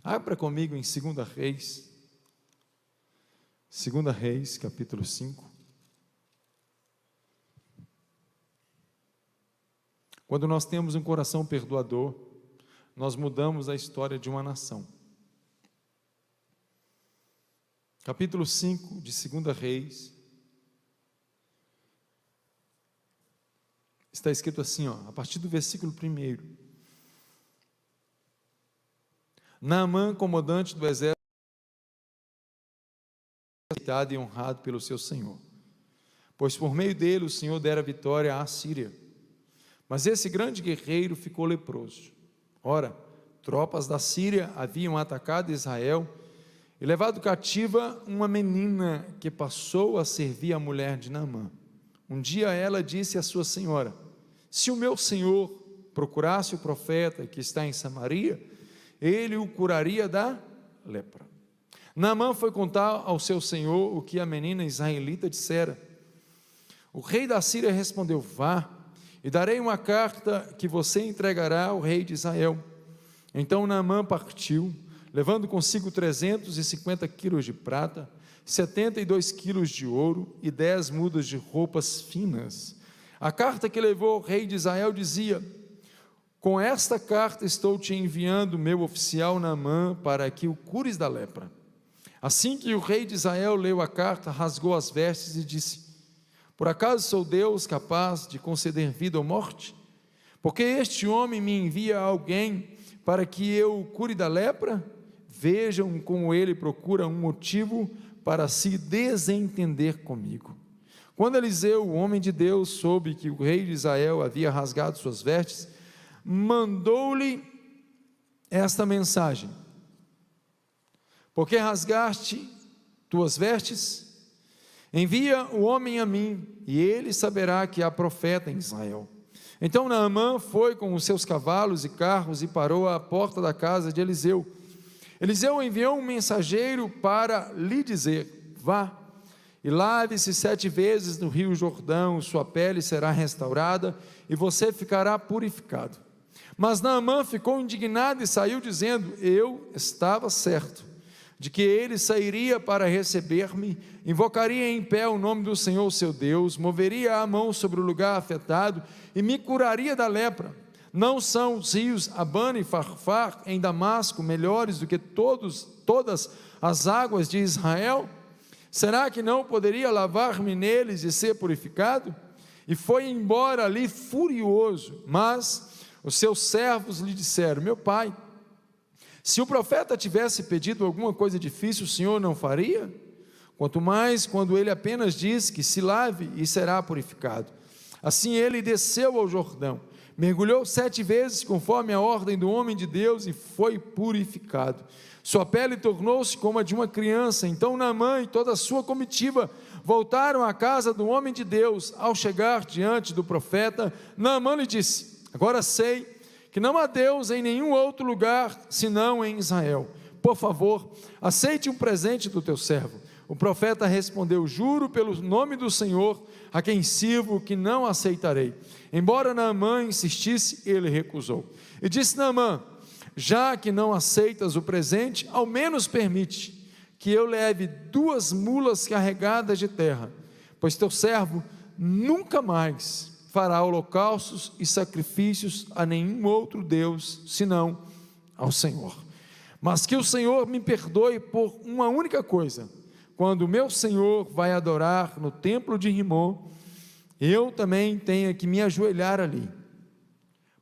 Abra comigo em 2 Reis, 2 Reis, capítulo 5. Quando nós temos um coração perdoador, nós mudamos a história de uma nação. Capítulo 5 de 2 Reis, está escrito assim, a partir do versículo 1. Naamã, comandante do exército, respeitado e honrado pelo seu senhor, pois por meio dele o Senhor dera vitória à Síria. Mas esse grande guerreiro ficou leproso. Ora, tropas da Síria haviam atacado Israel e levado cativa uma menina que passou a servir a mulher de Naamã. Um dia ela disse à sua senhora: se o meu senhor procurasse o profeta que está em Samaria, ele o curaria da lepra. Naamã foi contar ao seu senhor o que a menina israelita dissera. O rei da Síria respondeu: vá, e darei uma carta que você entregará ao rei de Israel. Então Naamã partiu, levando consigo 350 quilos de prata, 72 quilos de ouro e 10 mudas de roupas finas. A carta que levou ao rei de Israel dizia: com esta carta estou te enviando meu oficial Naamã para que o cures da lepra. Assim que o rei de Israel leu a carta, rasgou as vestes e disse: por acaso sou Deus capaz de conceder vida ou morte? Porque este homem me envia alguém para que eu o cure da lepra? Vejam como ele procura um motivo para se desentender comigo. Quando Eliseu, o homem de Deus, soube que o rei de Israel havia rasgado suas vestes, mandou-lhe esta mensagem: porque rasgaste tuas vestes? Envia o homem a mim, e ele saberá que há profeta em Israel. Então Naamã foi com os seus cavalos e carros e parou à porta da casa de Eliseu. Eliseu enviou um mensageiro para lhe dizer: vá e lave-se 7 vezes no rio Jordão, sua pele será restaurada e você ficará purificado. Mas Naamã ficou indignado e saiu dizendo: eu estava certo de que ele sairia para receber-me, invocaria em pé o nome do Senhor seu Deus, moveria a mão sobre o lugar afetado e me curaria da lepra. Não são os rios Abana e Farfar em Damasco melhores do que todas as águas de Israel? Será que não poderia lavar-me neles e ser purificado? E foi embora ali furioso. Mas os seus servos lhe disseram: meu pai, se o profeta tivesse pedido alguma coisa difícil, o Senhor não faria? Quanto mais quando ele apenas diz que se lave e será purificado. Assim ele desceu ao Jordão, mergulhou 7 vezes conforme a ordem do homem de Deus e foi purificado. Sua pele tornou-se como a de uma criança. Então Naamã e toda a sua comitiva voltaram à casa do homem de Deus. Ao chegar diante do profeta, Naamã lhe disse: agora sei que não há Deus em nenhum outro lugar senão em Israel. Por favor, aceite um presente do teu servo. O profeta respondeu: juro pelo nome do Senhor, a quem sirvo, que não aceitarei. Embora Naamã insistisse, ele recusou. E disse Naamã: já que não aceitas o presente, ao menos permite que eu leve 2 mulas carregadas de terra, pois teu servo nunca mais fará holocaustos e sacrifícios a nenhum outro Deus, senão ao Senhor. Mas que o Senhor me perdoe por uma única coisa: quando o meu Senhor vai adorar no templo de Rimon, eu também tenho que me ajoelhar ali,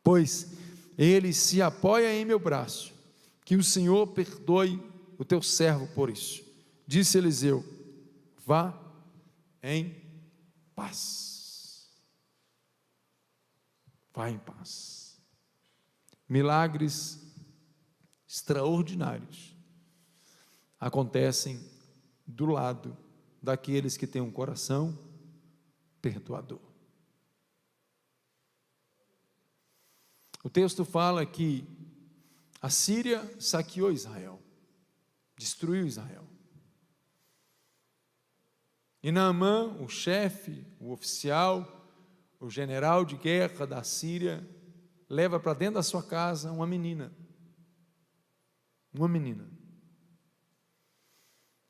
pois ele se apoia em meu braço. Que o Senhor perdoe o teu servo por isso. Disse Eliseu: vá em paz. vai em paz. Milagres extraordinários acontecem do lado daqueles que têm um coração perdoador. O texto fala que a Síria saqueou Israel, destruiu Israel. E Naamã, o chefe, o oficial, o general de guerra da Síria, leva para dentro da sua casa uma menina. Uma menina.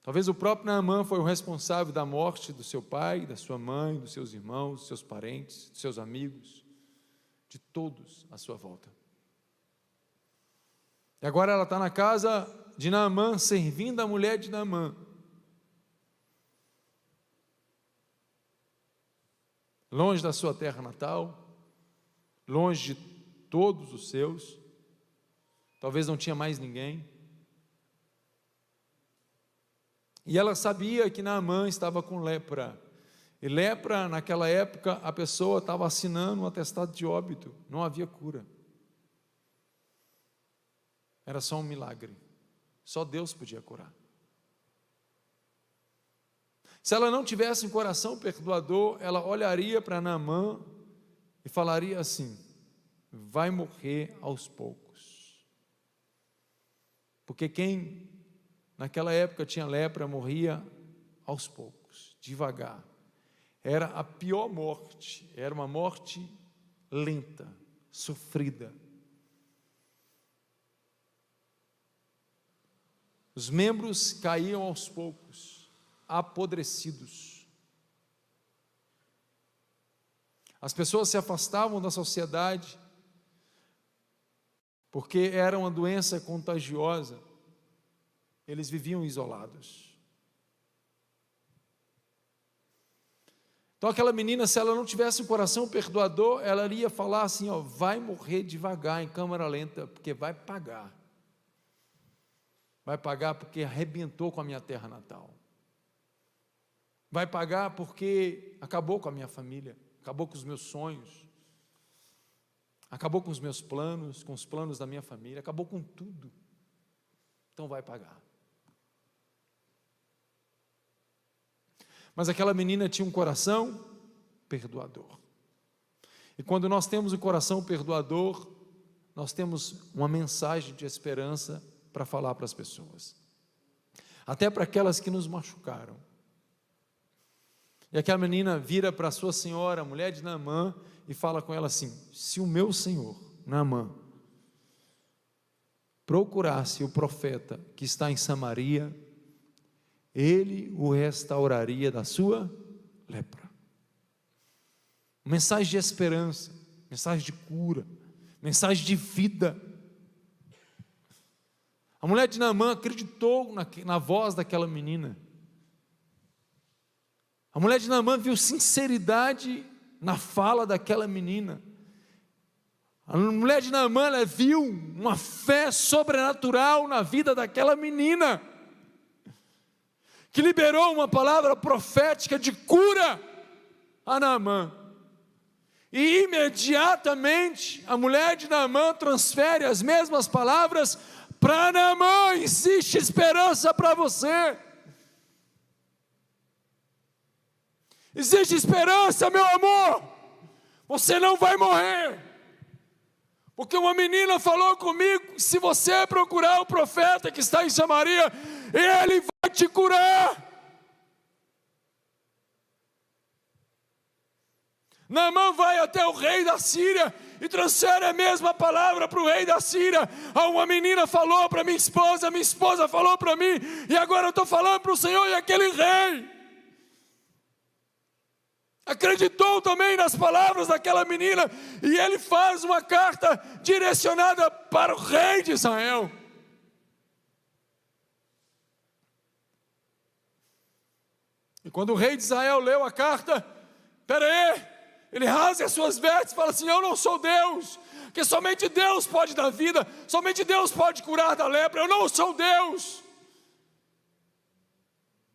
Talvez o próprio Naamã foi o responsável da morte do seu pai, da sua mãe, dos seus irmãos, dos seus parentes, dos seus amigos, de todos à sua volta. E agora ela está na casa de Naamã, servindo a mulher de Naamã. Longe da sua terra natal, longe de todos os seus, talvez não tinha mais ninguém. E ela sabia que Naamã estava com lepra. E lepra, naquela época, a pessoa estava assinando um atestado de óbito, não havia cura. Era só um milagre, só Deus podia curar. Se ela não tivesse um coração perdoador, ela olharia para Naamã e falaria assim: vai morrer aos poucos. Porque quem naquela época tinha lepra morria aos poucos, devagar. Era a pior morte, era uma morte lenta, sofrida. Os membros caíam aos poucos, apodrecidos. As pessoas se afastavam da sociedade, porque era uma doença contagiosa, eles viviam isolados. Então aquela menina, se ela não tivesse um coração perdoador, ela iria falar assim, ó, vai morrer devagar em câmara lenta, porque vai pagar. Vai pagar porque arrebentou com a minha terra natal. Vai pagar porque acabou com a minha família, acabou com os meus sonhos, acabou com os meus planos, com os planos da minha família, acabou com tudo. Então vai pagar. Mas aquela menina tinha um coração perdoador. E quando nós temos um coração perdoador, nós temos uma mensagem de esperança para falar para as pessoas. Até para aquelas que nos machucaram. E aquela menina vira para a sua senhora, a mulher de Naamã, e fala com ela assim: se o meu senhor, Naamã, procurasse o profeta que está em Samaria, ele o restauraria da sua lepra. Mensagem de esperança, mensagem de cura, mensagem de vida. A mulher de Naamã acreditou na voz daquela menina. A mulher de Naamã viu sinceridade na fala daquela menina. A mulher de Naamã, ela viu uma fé sobrenatural na vida daquela menina, que liberou uma palavra profética de cura a Naamã. E imediatamente a mulher de Naamã transfere as mesmas palavras para Naamã: existe esperança para você. Existe esperança, meu amor. Você não vai morrer. Porque uma menina falou comigo: se você procurar o profeta que está em Samaria, ele vai te curar. Naamã vai até o rei da Síria e transfere a mesma palavra para o rei da Síria. Uma menina falou para minha esposa falou para mim, e agora eu estou falando para o Senhor. E aquele rei acreditou também nas palavras daquela menina, e ele faz uma carta direcionada para o rei de Israel. E quando o rei de Israel leu a carta, ele rasga as suas vestes e fala assim: eu não sou Deus, que somente Deus pode dar vida, somente Deus pode curar da lepra, eu não sou Deus,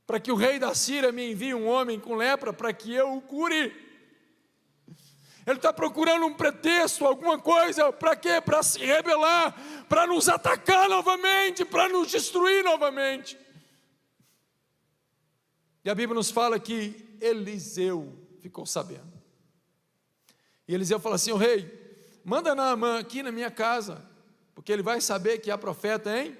para que o rei da Síria me envie um homem com lepra, para que eu o cure. Ele está procurando um pretexto, alguma coisa, para quê? Para se rebelar, para nos atacar novamente, para nos destruir novamente. E a Bíblia nos fala que Eliseu ficou sabendo. E Eliseu fala assim: o rei, manda Naamã aqui na minha casa, porque ele vai saber que há profeta em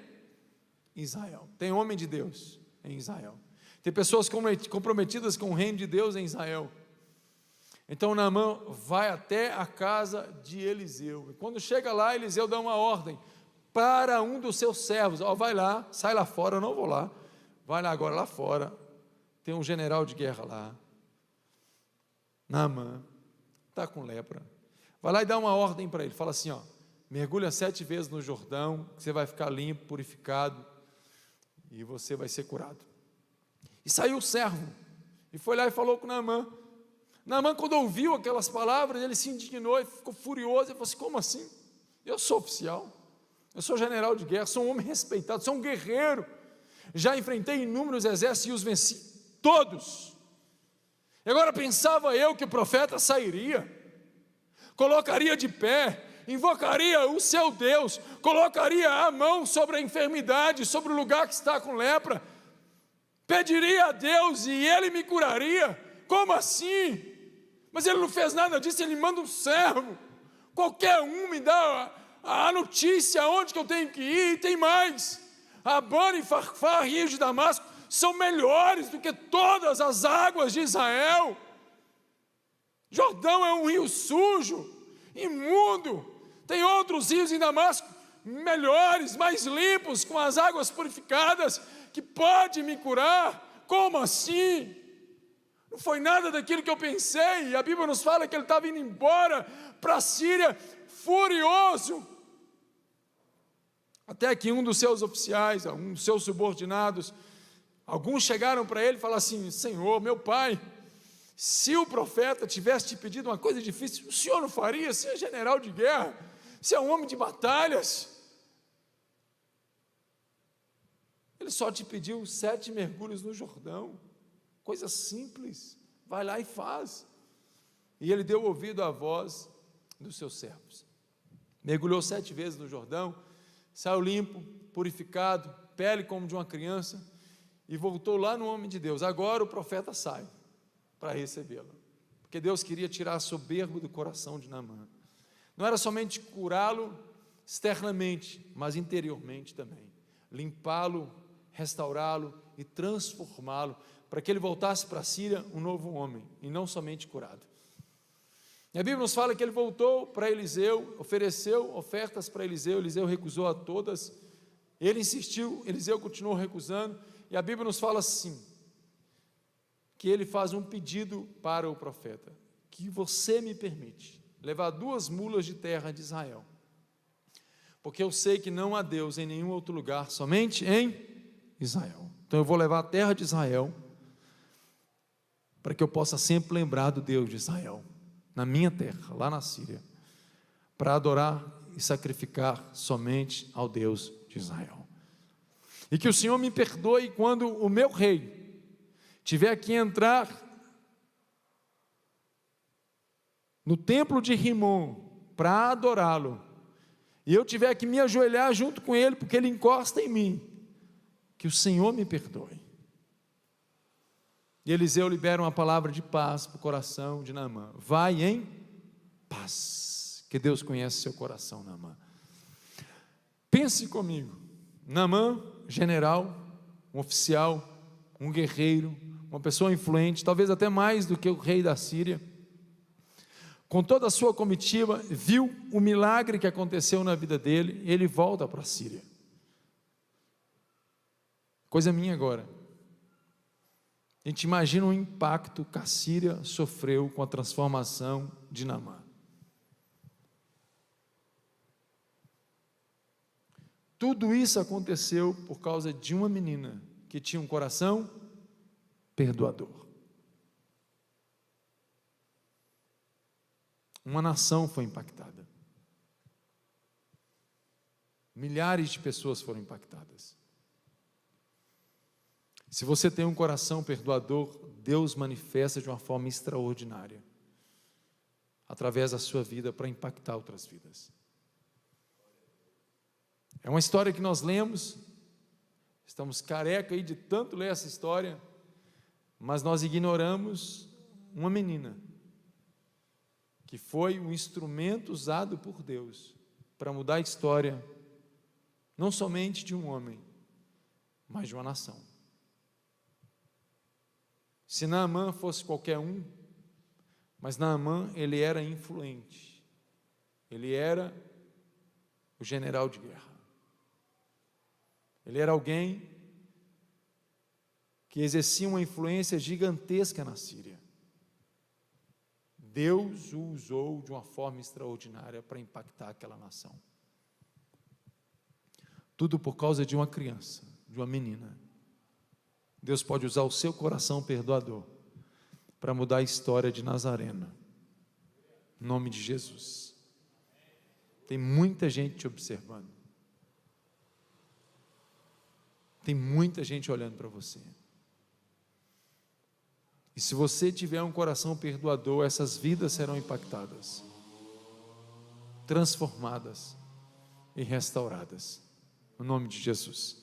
Israel. Tem homem de Deus em Israel. Tem pessoas comprometidas com o reino de Deus em Israel. Então Naamã vai até a casa de Eliseu. E quando chega lá, Eliseu dá uma ordem para um dos seus servos: ó, vai lá, sai lá fora, eu não vou lá. Vai lá agora, lá fora. Tem um general de guerra lá. Naamã está com lepra. Vai lá e dá uma ordem para ele. Fala assim: ó, mergulha 7 vezes no Jordão, que você vai ficar limpo, purificado, e você vai ser curado. E saiu o servo, e foi lá e falou com Naamã. Naamã, quando ouviu aquelas palavras, ele se indignou e ficou furioso. Ele falou assim: como assim? Eu sou oficial, eu sou general de guerra, sou um homem respeitado, sou um guerreiro, já enfrentei inúmeros exércitos e os venci todos. E agora pensava eu que o profeta sairia, colocaria de pé, invocaria o seu Deus, colocaria a mão sobre a enfermidade, sobre o lugar que está com lepra, pediria a Deus e ele me curaria. Como assim? Mas ele não fez nada disso. Ele manda um servo, qualquer um me dá a notícia onde que eu tenho que ir. E tem mais: Abana e Farfar, rios de Damasco, são melhores do que todas as águas de Israel. Jordão é um rio sujo, imundo. Tem outros rios em Damasco melhores, mais limpos, com as águas purificadas, que pode me curar. Como assim? Não foi nada daquilo que eu pensei. A Bíblia nos fala que ele estava indo embora para a Síria, furioso. Até que um dos seus oficiais, um dos seus subordinados, alguns chegaram para ele e falaram assim: Senhor, meu pai, se o profeta tivesse te pedido uma coisa difícil, o senhor não faria? Você é general de guerra, você é um homem de batalhas. Ele só te pediu 7 mergulhos no Jordão, coisa simples, vai lá e faz. E ele deu ouvido à voz dos seus servos, mergulhou 7 vezes no Jordão, saiu limpo, purificado, pele como de uma criança, e voltou lá no homem de Deus. Agora o profeta sai para recebê-lo, porque Deus queria tirar a soberba do coração de Naamã. Não era somente curá-lo externamente, mas interiormente também, limpá-lo, restaurá-lo e transformá-lo, para que ele voltasse para a Síria um novo homem, e não somente curado. E a Bíblia nos fala que ele voltou para Eliseu, ofereceu ofertas para Eliseu, Eliseu recusou a todas, ele insistiu, Eliseu continuou recusando, e a Bíblia nos fala assim, que ele faz um pedido para o profeta: que você me permite levar 2 mulas de terra de Israel, porque eu sei que não há Deus em nenhum outro lugar, somente em Israel. Então eu vou levar a terra de Israel, para que eu possa sempre lembrar do Deus de Israel, na minha terra, lá na Síria, para adorar e sacrificar somente ao Deus de Israel. E que o Senhor me perdoe quando o meu rei tiver que entrar no templo de Rimon para adorá-lo, e eu tiver que me ajoelhar junto com ele, porque ele encosta em mim. Que o Senhor me perdoe. E Eliseu libera uma palavra de paz para o coração de Naamã: vai em paz, que Deus conhece seu coração, Naamã. Pense comigo, Naamã, general, um oficial, um guerreiro, uma pessoa influente, talvez até mais do que o rei da Síria, com toda a sua comitiva, viu o milagre que aconteceu na vida dele, e ele volta para a Síria. Coisa minha agora, a gente imagina o impacto que a Síria sofreu com a transformação de Naamã. Tudo isso aconteceu por causa de uma menina que tinha um coração perdoador. Uma nação foi impactada. Milhares de pessoas foram impactadas. Se você tem um coração perdoador, Deus manifesta de uma forma extraordinária. através da sua vida para impactar outras vidas. É uma história que nós lemos, estamos careca aí de tanto ler essa história, mas nós ignoramos uma menina que foi um instrumento usado por Deus para mudar a história, não somente de um homem, mas de uma nação. Se Naamã fosse qualquer um, mas Naamã, ele era influente, ele era o general de guerra, ele era alguém que exercia uma influência gigantesca na Síria. Deus o usou de uma forma extraordinária para impactar aquela nação. Tudo por causa de uma criança, de uma menina. Deus pode usar o seu coração perdoador para mudar a história de Nazareno. Em nome de Jesus. Tem muita gente te observando. Tem muita gente olhando para você. E se você tiver um coração perdoador, essas vidas serão impactadas, transformadas e restauradas. No nome de Jesus.